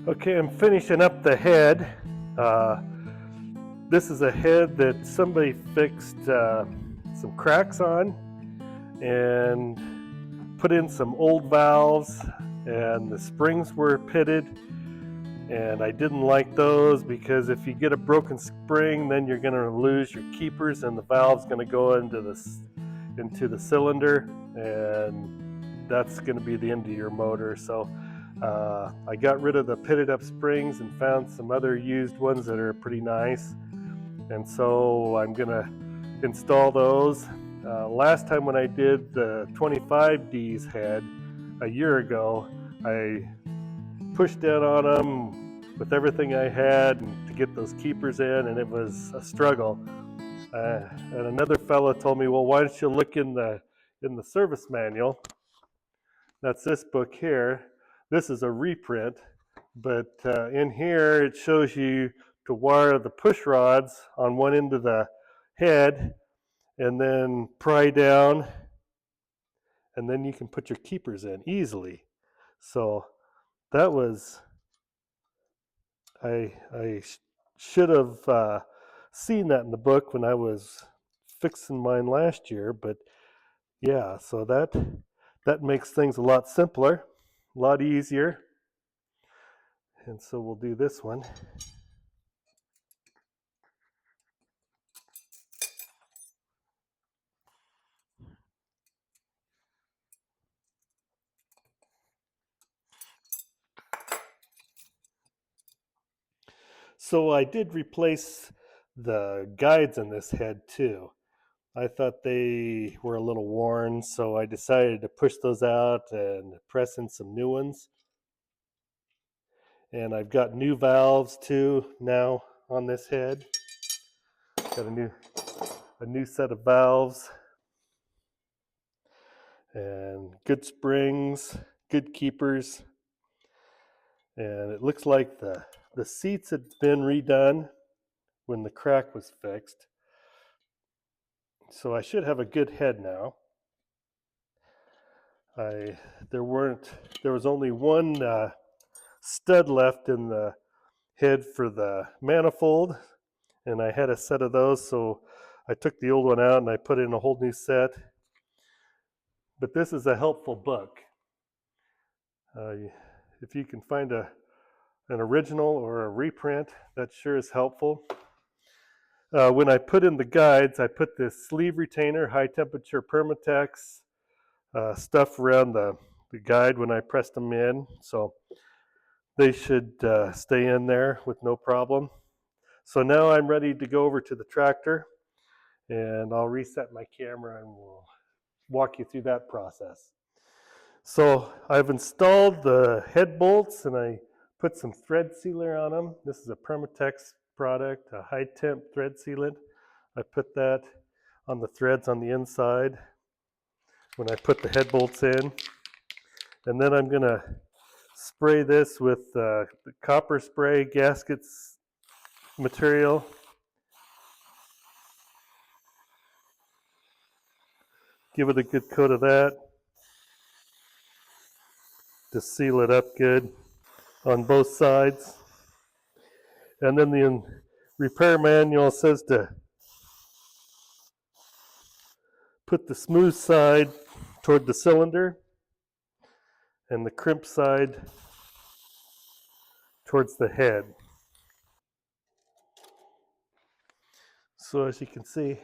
Okay, I'm finishing up the head. This is a head that somebody fixed some cracks on and put in some old valves, and the springs were pitted, and I didn't like those because if you get a broken spring, then you're going to lose your keepers and the valve's going to go into the cylinder, and that's going to be the end of your motor. So I got rid of the pitted up springs and found some other used ones that are pretty nice, and so I'm gonna install those. Last time when I did the 25D's head a year ago, I pushed down on them with everything I had to get those keepers in, and it was a struggle. And another fellow told me, well, why don't you look in the service manual? That's this book here. This is a reprint, but in here it shows you to wire the push rods on one end of the head and then pry down, and then you can put your keepers in easily. So that was, I should have seen that in the book when I was fixing mine last year, but yeah, so that makes things a lot simpler, a lot easier. And so we'll do this one. So I did replace the guides in this head too. I thought they were a little worn, so I decided to push those out and press in some new ones. And I've got new valves too now on this head. Got a new set of valves and good springs, good keepers. And it looks like the seats had been redone when the crack was fixed. So I should have a good head now. There was only one stud left in the head for the manifold, and I had a set of those, so I took the old one out and I put in a whole new set. But this is a helpful book. If you can find an original or a reprint, that sure is helpful. When I put in the guides, I put this sleeve retainer, high temperature Permatex stuff around the guide when I pressed them in, so they should stay in there with no problem. So now I'm ready to go over to the tractor, and I'll reset my camera and we'll walk you through that process. So I've installed the head bolts and I put some thread sealer on them. This is a Permatex product, a high temp thread sealant. I put that on the threads on the inside when I put the head bolts in. And then I'm going to spray this with the copper spray gaskets material. Give it a good coat of that to seal it up good on both sides. And then the repair manual says to put the smooth side toward the cylinder and the crimp side towards the head. So as you can see,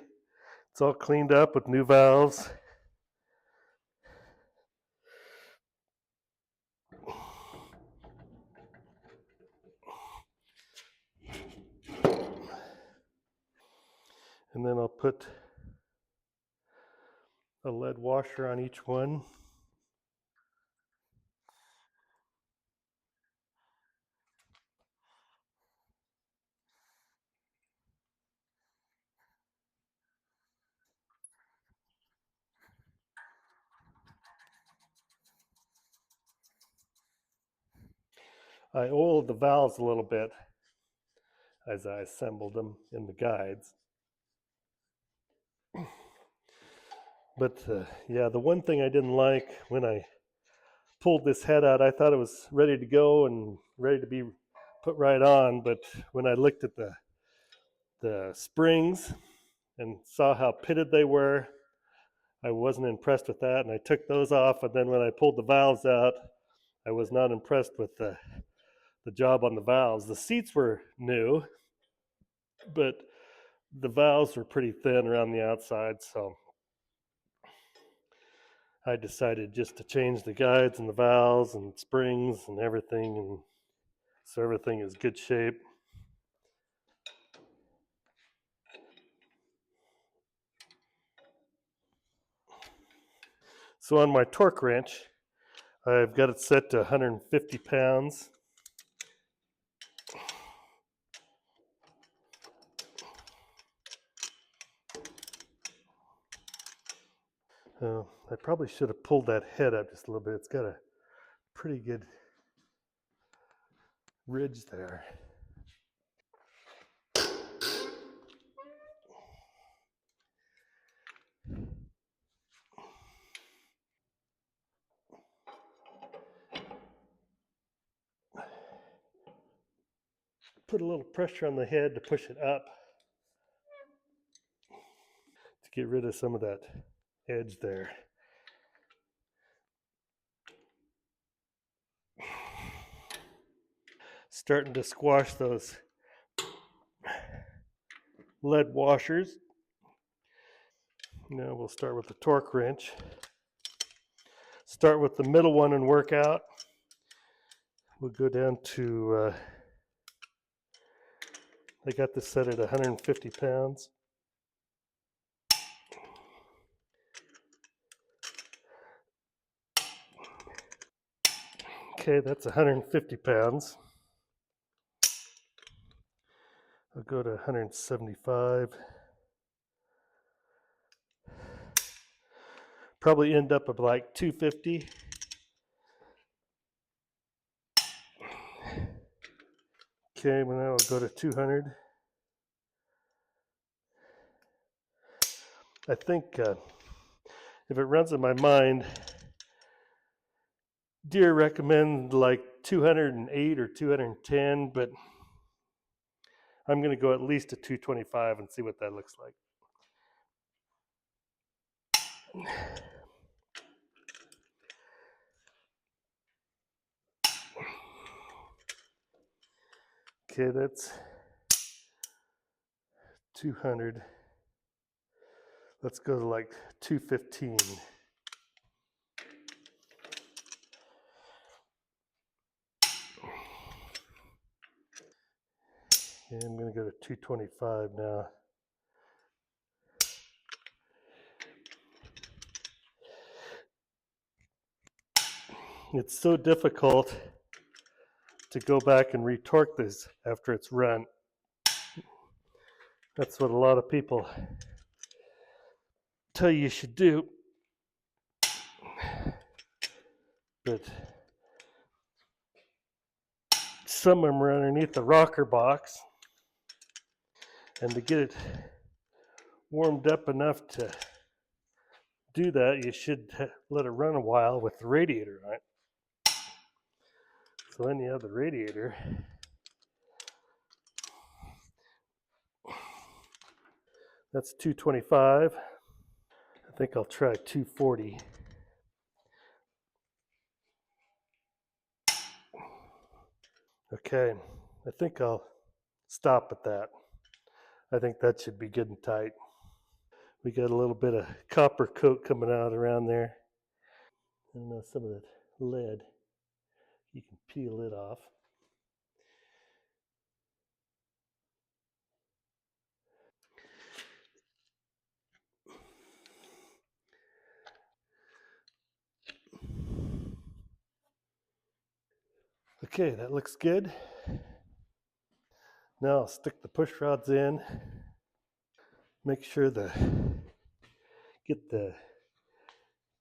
it's all cleaned up with new valves. And then I'll put a lead washer on each one. I oiled the valves a little bit as I assembled them in the guides. But yeah, the one thing I didn't like when I pulled this head out, I thought it was ready to go and ready to be put right on. But when I looked at the springs and saw how pitted they were, I wasn't impressed with that, and I took those off. And then when I pulled the valves out, I was not impressed with the job on the valves. The seats were new, but the valves were pretty thin around the outside, so I decided just to change the guides and the valves and springs and everything, and so everything is good shape. So on my torque wrench, I've got it set to 150 pounds. I probably should have pulled that head up just a little bit. It's got a pretty good ridge there. Put a little pressure on the head to push it up to get rid of some of that edge there. Starting to squash those lead washers. Now we'll start with the torque wrench. Start with the middle one and work out. We'll go down to, I got this set at 150 pounds. Okay, that's 150 pounds. I'll go to 175. Probably end up at like 250. Okay, well now I'll go to 200. I think if it runs in my mind, Deere recommend like 208 or 210, but I'm going to go at least to 225 and see what that looks like. Okay, that's 200. Let's go to like 215. And I'm going to go to 225 now. It's so difficult to go back and retorque this after it's run. That's what a lot of people tell you should do. But some of them are underneath the rocker box, and to get it warmed up enough to do that, you should let it run a while with the radiator on it. So then you have the radiator. That's 225. I think I'll try 240. Okay, I think I'll stop at that. I think that should be good and tight. We got a little bit of copper coat coming out around there. I don't know, some of that lead. You can peel it off. Okay, that looks good. Now I'll stick the push rods in. Make sure get the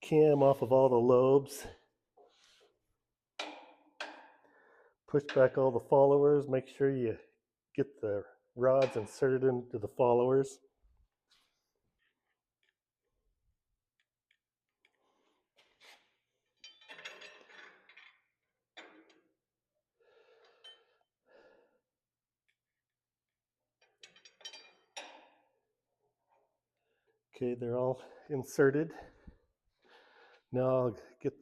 cam off of all the lobes. Push back all the followers. Make sure you get the rods inserted into the followers. Okay, they're all inserted. Now I'll get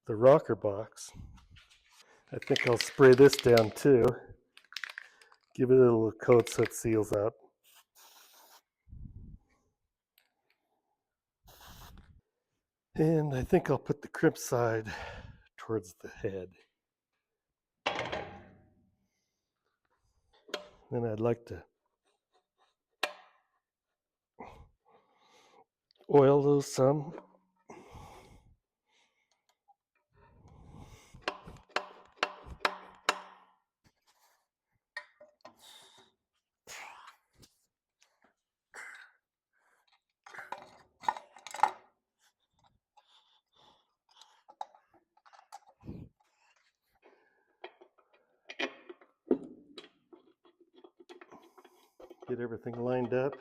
the rocker box. I think I'll spray this down too. Give it a little coat so it seals up. And I think I'll put the crimp side towards the head. Then I'd like to oil those some. Get everything lined up.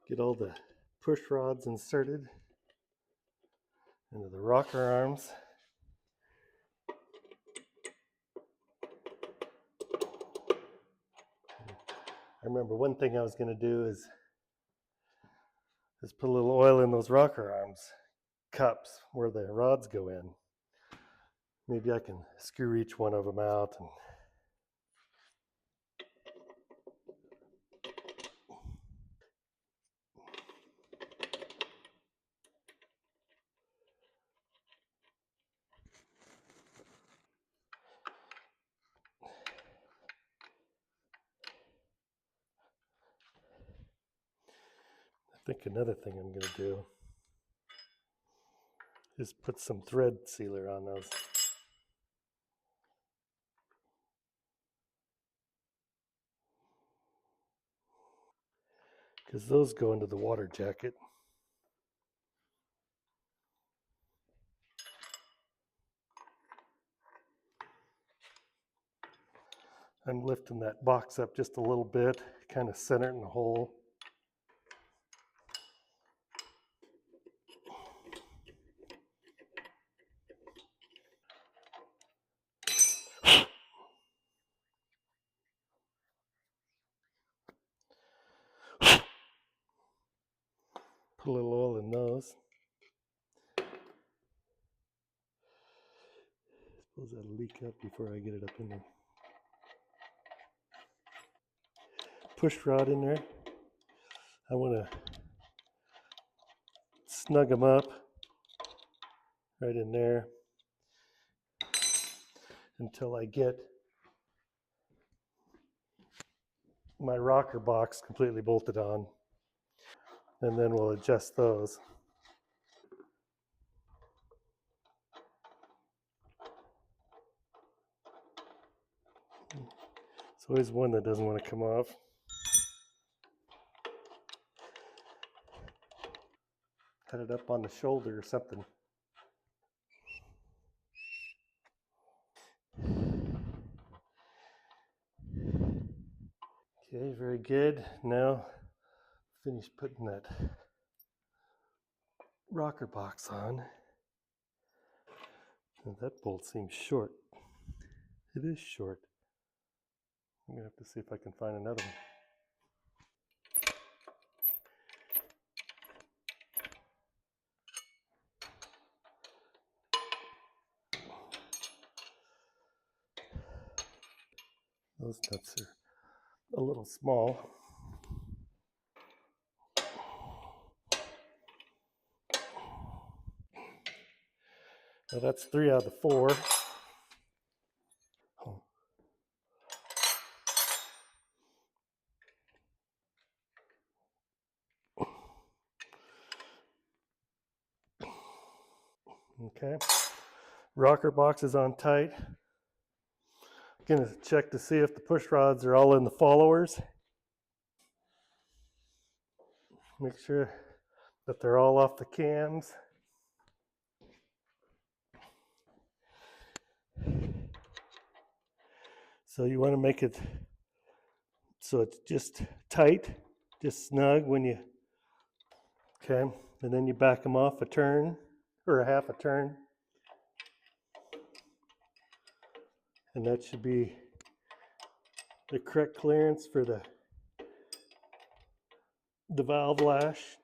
Get all the push rods inserted into the rocker arms. I remember one thing I was going to do is put a little oil in those rocker arms cups where the rods go in. Maybe I can screw each one of them out. And I think another thing I'm going to do is put some thread sealer on those. Because those go into the water jacket. I'm lifting that box up just a little bit, kind of center it in the hole. Put a little oil in those. Suppose that'll leak up before I get it up in there. Push rod in there. I want to snug them up right in there until I get my rocker box completely bolted on, and then we'll adjust those. It's always one that doesn't want to come off. Cut it up on the shoulder or something. Okay, very good. Now finish putting that rocker box on. And that bolt seems short. It is short. I'm gonna have to see if I can find another one. Those nuts are a little small. Now that's 3 out of the 4. Oh. Okay. Rocker box is on tight. Gonna check to see if the push rods are all in the followers. Make sure that they're all off the cams. So you want to make it so it's just tight, just snug when you, okay, and then you back them off a turn or a half a turn, and that should be the correct clearance for the valve lash.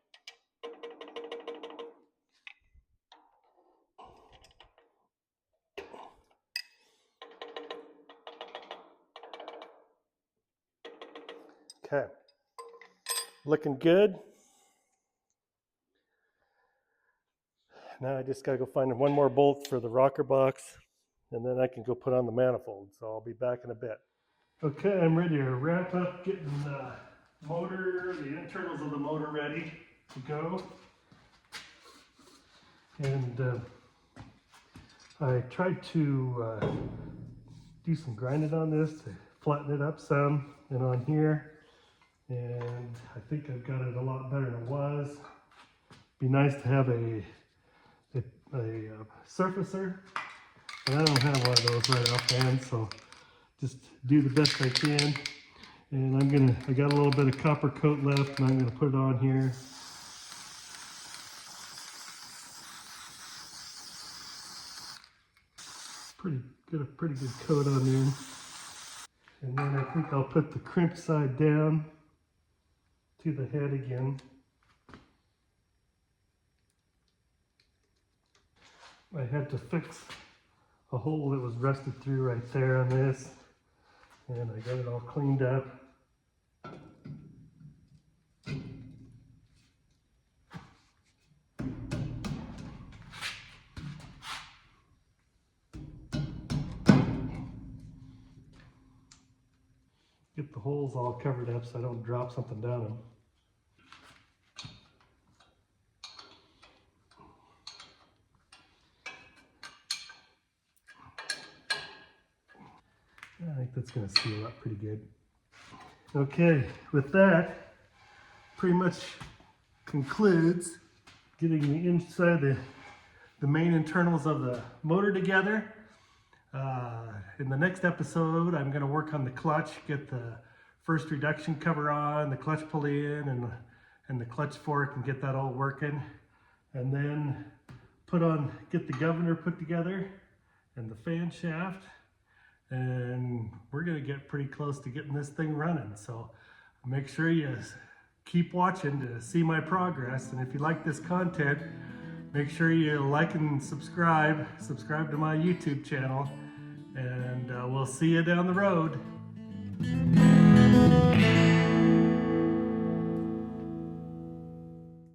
Okay, looking good. Now I just gotta go find one more bolt for the rocker box, and then I can go put on the manifold. So I'll be back in a bit. Okay, I'm ready to wrap up getting the motor, the internals of the motor ready to go. And I tried to do some grinding on this to flatten it up some, and on here, and I think I've got it a lot better than it was. Be nice to have a surfacer, and I don't have one of those right offhand, so just do the best I can. And I got a little bit of copper coat left, and I'm gonna put it on here. Got a pretty good coat on there. And then I think I'll put the crimp side down to the head again. I had to fix a hole that was rusted through right there on this, and I got it all cleaned up. Get the holes all covered up so I don't drop something down them. I think that's going to seal up pretty good. Okay, with that, pretty much concludes getting the inside, the main internals of the motor together. In the next episode, I'm going to work on the clutch, get the first reduction cover on, the clutch pulley in, and the clutch fork, and get that all working. And then get the governor put together and the fan shaft. And we're going to get pretty close to getting this thing running. So make sure you keep watching to see my progress. And if you like this content, make sure you like and subscribe to my YouTube channel. And we'll see you down the road.